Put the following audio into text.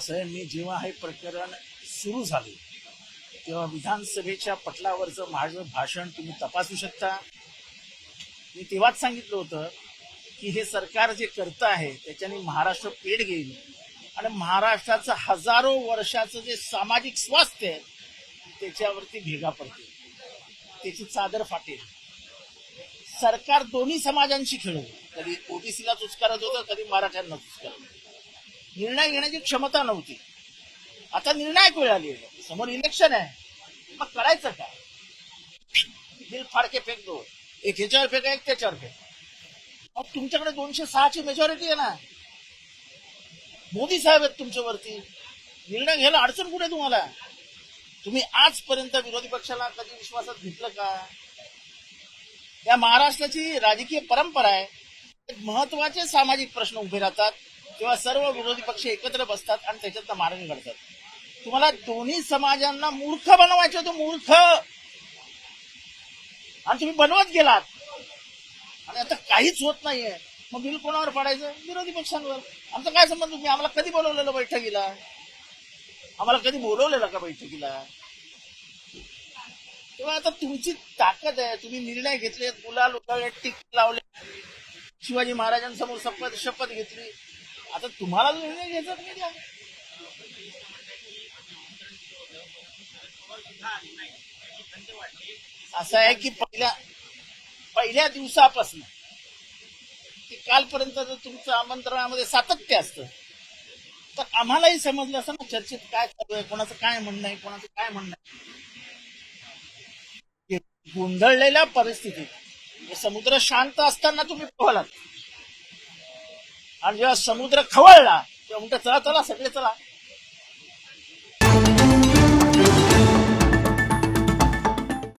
असं आहे, मी जेव्हा हे प्रकरण सुरू झाले तेव्हा विधानसभेच्या पटलावरचं माझं भाषण तुम्ही तपासू शकता. मी तेव्हाच सांगितलं होतं की हे सरकार जे करतं आहे त्याच्याने महाराष्ट्र पेट घेईल आणि महाराष्ट्राचं हजारो वर्षाचं जे सामाजिक स्वास्थ्य आहे त्याच्यावरती भेगा पडतील, त्याची चादर फाटेल. सरकार दोन्ही समाजांशी खेळेल, कधी ओबीसीला चुचकारत होतं, कधी मराठ्यांना चुचकारत. निर्णय घेण्याची क्षमता नव्हती. आता निर्णायक वेळ आली आहे, समोर इलेक्शन आहे, मग करायचं काय? बिल फाडके फेक दो, एक ह्याच्यावर फेका, एक त्याच्यावर फेक. मग तुमच्याकडे 206ची मेजॉरिटी आहे ना, मोदी साहेब आहेत तुमच्यावरती, निर्णय घ्यायला अडचण कुठे तुम्हाला? तुम्ही आजपर्यंत विरोधी पक्षाला कधी विश्वासात घेतलं का? या महाराष्ट्राची राजकीय परंपरा आहे, महत्वाचे सामाजिक प्रश्न उभे राहतात तेव्हा सर्व विरोधी पक्ष एकत्र बसतात आणि त्याच्यातनं मार्ग काढतात. तुम्हाला दोन्ही समाजांना मूर्ख बनवायचे होते, मूर्ख, आणि तुम्ही बनवत गेलात. आणि आता काहीच होत नाहीये, मग बिल कोणावर पाडायचं? विरोधी पक्षांवर. आमचा काय संबंध? तुम्ही आम्हाला कधी बोलवलेलं बैठकीला? आम्हाला कधी बोलवलेलं का बैठकीला? तेव्हा आता तुमची ताकद आहे, तुम्ही निर्णय घेतलेत, गुलाल उधळले, टिक लावले, शिवाजी महाराजांसमोर शपथ घेतली. आता तुम्हाला निर्णय घ्यायचा नाही द्या. असं आहे की पहिल्या दिवसापासून की कालपर्यंत जर तुमचं आमंत्रणामध्ये सातत्य असतं तर आम्हालाही समजलं असं ना चर्चेत काय चालू आहे, कोणाचं काय म्हणणं आहे, कोणाचं काय म्हणणं आहे. गोंधळलेल्या परिस्थितीत समुद्र शांत असताना तुम्ही पोहलात आणि जेव्हा समुद्र खवळला तेव्हा म्हणतो चला चला सगळे चला.